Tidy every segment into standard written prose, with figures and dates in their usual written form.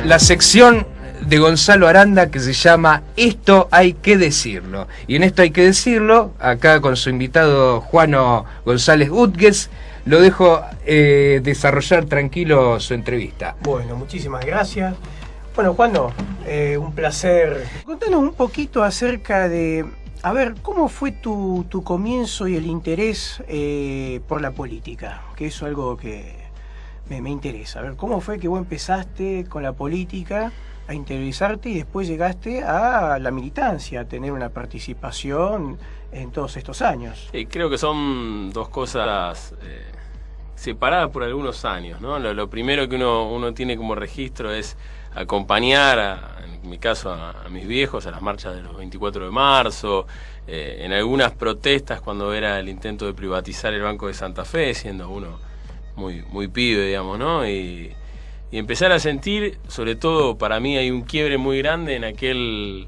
la sección de Gonzalo Aranda que se llama Esto hay que decirlo. Y en Esto hay que decirlo, acá con su invitado Juano González Utges, lo dejo desarrollar tranquilo su entrevista. Bueno, muchísimas gracias. Bueno, Juano, un placer. Contanos un poquito acerca de, a ver, ¿cómo fue tu comienzo y el interés por la política? Que eso es algo que me interesa. A ver, ¿cómo fue que vos empezaste con la política, a interiorizarte y después llegaste a la militancia, a tener una participación en todos estos años? Creo que son dos cosas separadas por algunos años, ¿no? Lo primero que uno tiene como registro es acompañar, en mi caso, a mis viejos a las marchas de los 24 de marzo, en algunas protestas cuando era el intento de privatizar el Banco de Santa Fe, siendo uno muy pibe, digamos, ¿no? Y empezar a sentir, sobre todo para mí hay un quiebre muy grande en aquel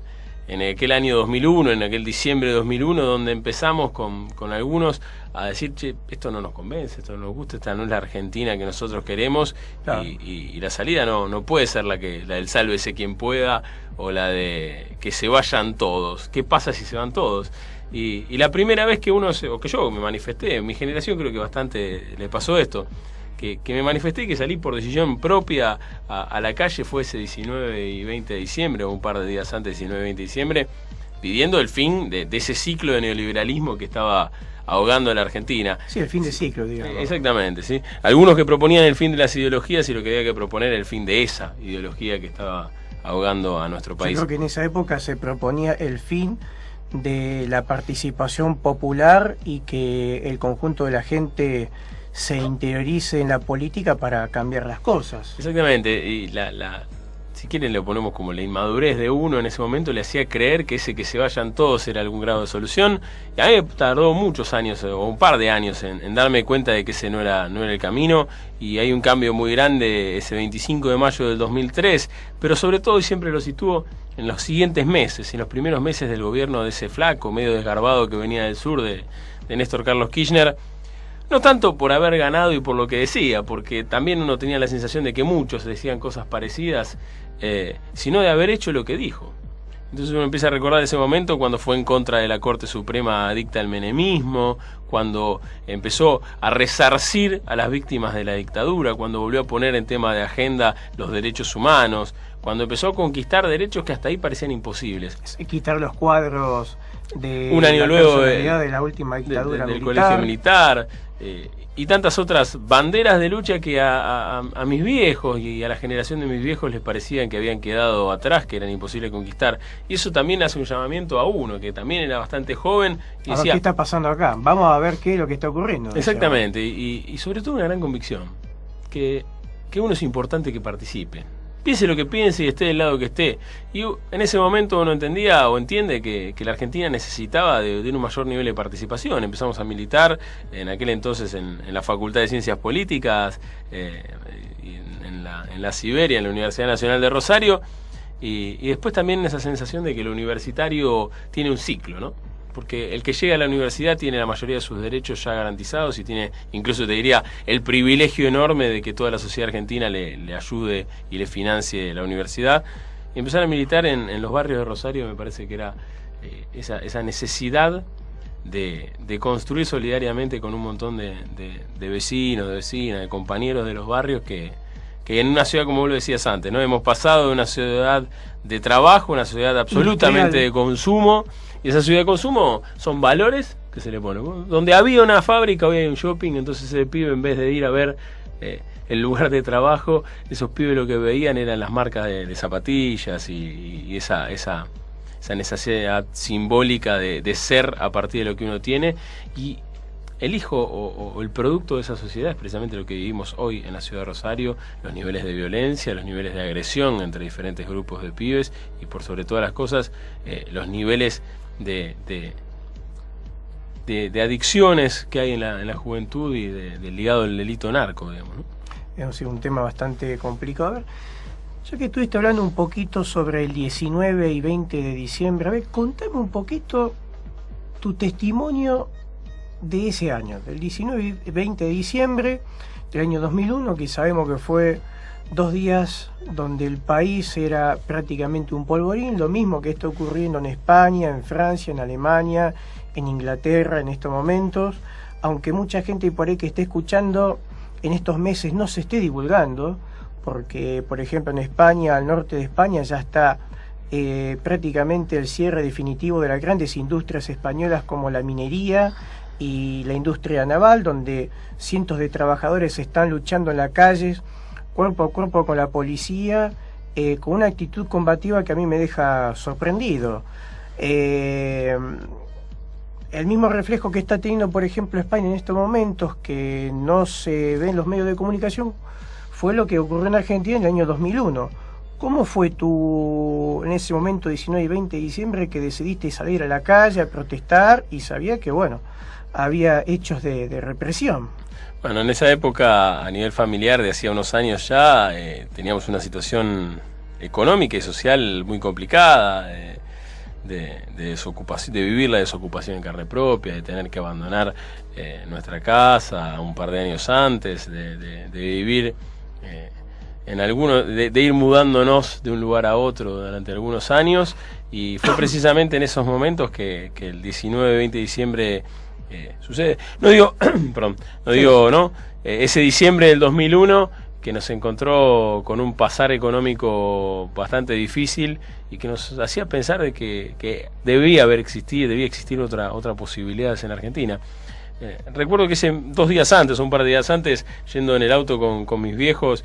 año 2001, en aquel diciembre de 2001, donde empezamos con algunos a decir, che, esto no nos convence, esto no nos gusta, esta no es la Argentina que nosotros queremos, claro. y la salida no puede ser la del sálvese quien pueda, o la de que se vayan todos. ¿Qué pasa si se van todos? Y la primera vez que que yo me manifesté, en mi generación creo que bastante le pasó esto, que me manifesté y que salí por decisión propia a la calle fue ese 19 y 20 de diciembre, o un par de días antes, 19 y 20 de diciembre, pidiendo el fin de ese ciclo de neoliberalismo que estaba ahogando a la Argentina. Sí, el fin de ciclo, digamos. Exactamente, sí. Algunos que proponían el fin de las ideologías y lo que había que proponer el fin de esa ideología que estaba ahogando a nuestro país. Yo creo que en esa época se proponía el fin de la participación popular y que el conjunto de la gente se interiorice en la política para cambiar las cosas. Exactamente, y si quieren le ponemos como la inmadurez de uno en ese momento le hacía creer que ese que se vayan todos era algún grado de solución, y a mí me tardó muchos años, o un par de años, en darme cuenta de que ese no era el camino, y hay un cambio muy grande ese 25 de mayo del 2003, pero sobre todo, y siempre lo sitúo, en los siguientes meses, en los primeros meses del gobierno de ese flaco, medio desgarbado que venía del sur de Néstor Carlos Kirchner. No tanto por haber ganado y por lo que decía, porque también uno tenía la sensación de que muchos decían cosas parecidas, sino de haber hecho lo que dijo. Entonces uno empieza a recordar ese momento cuando fue en contra de la Corte Suprema adicta al menemismo, cuando empezó a resarcir a las víctimas de la dictadura, cuando volvió a poner en tema de agenda los derechos humanos, cuando empezó a conquistar derechos que hasta ahí parecían imposibles. Quitar los cuadros de un año luego de la última dictadura del colegio militar, y tantas otras banderas de lucha que a mis viejos y a la generación de mis viejos les parecían que habían quedado atrás, que eran imposibles de conquistar. Y eso también hace un llamamiento a uno, que también era bastante joven, y decía, ¿qué está pasando acá? Vamos a ver qué es lo que está ocurriendo. Exactamente, y sobre todo una gran convicción, que uno es importante que participe. Piense lo que piense y esté del lado que esté. Y en ese momento uno entendía o entiende que la Argentina necesitaba de un mayor nivel de participación. Empezamos a militar en aquel entonces en la Facultad de Ciencias Políticas, en la Siberia, en la Universidad Nacional de Rosario, y después también esa sensación de que el universitario tiene un ciclo, ¿no? Porque el que llega a la universidad tiene la mayoría de sus derechos ya garantizados y tiene, incluso te diría, el privilegio enorme de que toda la sociedad argentina le ayude y le financie la universidad. Y empezar a militar en los barrios de Rosario me parece que era esa necesidad de construir solidariamente con un montón de vecinos, de vecinas, de compañeros de los barrios que en una ciudad, como vos lo decías antes, ¿no? Hemos pasado de una ciudad de trabajo, una ciudad absolutamente de consumo. Y esa ciudad de consumo son valores que se le ponen. Donde había una fábrica, hoy hay un shopping, entonces ese pibe, en vez de ir a ver el lugar de trabajo, esos pibes lo que veían eran las marcas de zapatillas y esa necesidad simbólica de ser a partir de lo que uno tiene. Y el hijo o el producto de esa sociedad es precisamente lo que vivimos hoy en la ciudad de Rosario, los niveles de violencia, los niveles de agresión entre diferentes grupos de pibes y por sobre todas las cosas, los niveles de adicciones que hay en la juventud y del ligado al delito narco, digamos, ¿no? Es un tema bastante complicado. A ver, ya que estuviste hablando un poquito sobre el 19 y 20 de diciembre, a ver, contame un poquito tu testimonio de ese año, del 19 y 20 de diciembre del año 2001, que sabemos que fue 2 días donde el país era prácticamente un polvorín, lo mismo que está ocurriendo en España, en Francia, en Alemania, en Inglaterra en estos momentos, aunque mucha gente por ahí que esté escuchando en estos meses no se esté divulgando, porque por ejemplo en España, al norte de España ya está prácticamente el cierre definitivo de las grandes industrias españolas como la minería y la industria naval, donde cientos de trabajadores están luchando en las calles cuerpo a cuerpo con la policía, con una actitud combativa que a mí me deja sorprendido. El mismo reflejo que está teniendo, por ejemplo, España en estos momentos, que no se ve en los medios de comunicación, fue lo que ocurrió en Argentina en el año 2001. ¿Cómo fue en ese momento, 19 y 20 de diciembre, que decidiste salir a la calle a protestar y sabía que, bueno, había hechos de represión? Bueno, en esa época, a nivel familiar, de hacía unos años ya, teníamos una situación económica y social muy complicada, de desocupación, de vivir la desocupación en carne propia, de tener que abandonar nuestra casa un par de años antes, de vivir de ir mudándonos de un lugar a otro durante algunos años, y fue precisamente en esos momentos que el 19-20 de diciembre sucede. No digo, perdón, no digo, ¿no? Ese diciembre del 2001 que nos encontró con un pasar económico bastante difícil y que nos hacía pensar de que debía existir otra posibilidad en Argentina. Recuerdo que 2 días antes, o un par de días antes, yendo en el auto con mis viejos,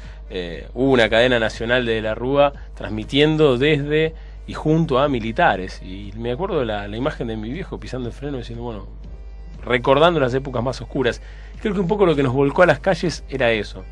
hubo una cadena nacional de la Rúa transmitiendo desde y junto a militares, y me acuerdo de la imagen de mi viejo pisando el freno diciendo, bueno, recordando las épocas más oscuras. Creo que un poco lo que nos volcó a las calles era eso.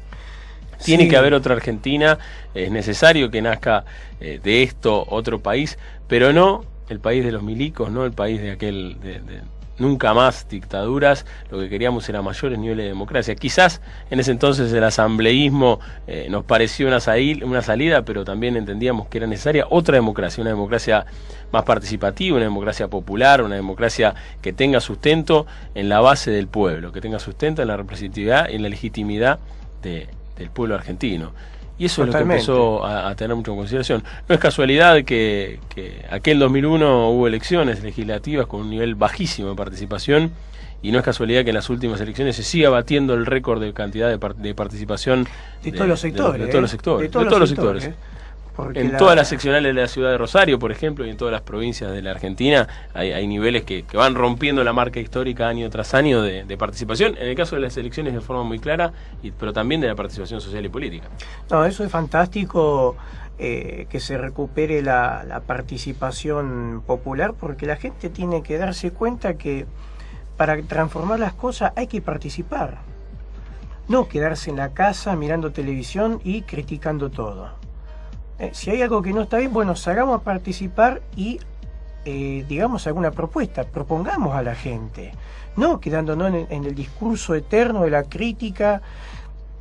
Tiene que haber otra Argentina, es necesario que nazca de esto otro país, pero no el país de los milicos, no el país de nunca más dictaduras. Lo que queríamos era mayores niveles de democracia. Quizás en ese entonces el asambleísmo nos pareció una salida, pero también entendíamos que era necesaria otra democracia, una democracia más participativa, una democracia popular, una democracia que tenga sustento en la base del pueblo, que tenga sustento en la representatividad y en la legitimidad del pueblo argentino. Y eso Totalmente. Es lo que empezó a tener mucho en consideración. No es casualidad que aquel 2001 hubo elecciones legislativas con un nivel bajísimo de participación, y no es casualidad que en las últimas elecciones se siga batiendo el récord de cantidad de participación de todos los sectores. De todos los sectores. De todos los sectores. En todas las seccionales de la ciudad de Rosario, por ejemplo, y en todas las provincias de la Argentina, hay niveles que van rompiendo la marca histórica año tras año de participación, en el caso de las elecciones de forma muy clara, pero también de la participación social y política. No, eso es fantástico, que se recupere la participación popular, porque la gente tiene que darse cuenta que para transformar las cosas hay que participar, no quedarse en la casa mirando televisión y criticando todo. Si hay algo que no está bien, bueno, salgamos a participar y digamos alguna propuesta, propongamos a la gente, no quedándonos en el discurso eterno de la crítica.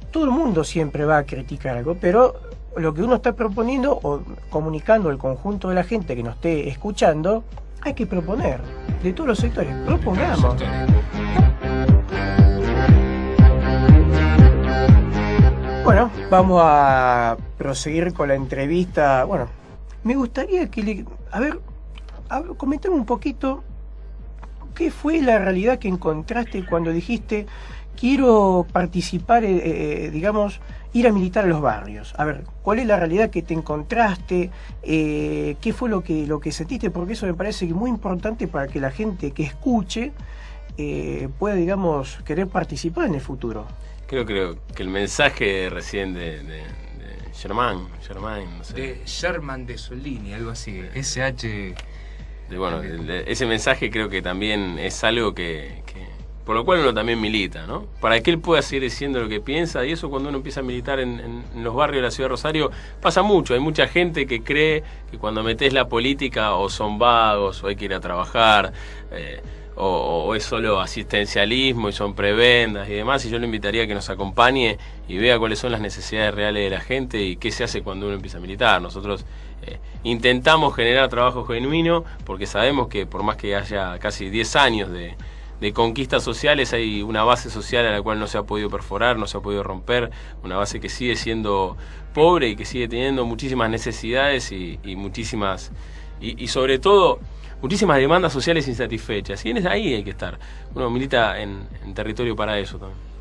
Todo el mundo siempre va a criticar algo, pero lo que uno está proponiendo o comunicando al conjunto de la gente que nos esté escuchando, hay que proponer, de todos los sectores, propongamos. Bueno, vamos a proseguir con la entrevista. Bueno, me gustaría que comentame un poquito qué fue la realidad que encontraste cuando dijiste quiero participar, digamos, ir a militar a los barrios. A ver, ¿cuál es la realidad que te encontraste? ¿Qué fue lo que sentiste? Porque eso me parece muy importante para que la gente que escuche pueda, digamos, querer participar en el futuro. Creo que el mensaje recién de Germán, no sé. De Sherman de Solini, algo así, SH. Ese mensaje creo que también es algo que por lo cual uno también milita, ¿no? Para que él pueda seguir diciendo lo que piensa, y eso cuando uno empieza a militar en los barrios de la ciudad de Rosario pasa mucho. Hay mucha gente que cree que cuando metes la política o son vagos o hay que ir a trabajar, o es solo asistencialismo y son prebendas y demás, y yo lo invitaría a que nos acompañe y vea cuáles son las necesidades reales de la gente y qué se hace cuando uno empieza a militar. Nosotros intentamos generar trabajo genuino porque sabemos que por más que haya casi 10 años de conquistas sociales hay una base social a la cual no se ha podido perforar, no se ha podido romper, una base que sigue siendo pobre y que sigue teniendo muchísimas necesidades y muchísimas, y sobre todo muchísimas demandas sociales insatisfechas. Y ahí hay que estar. Uno milita en territorio para eso también.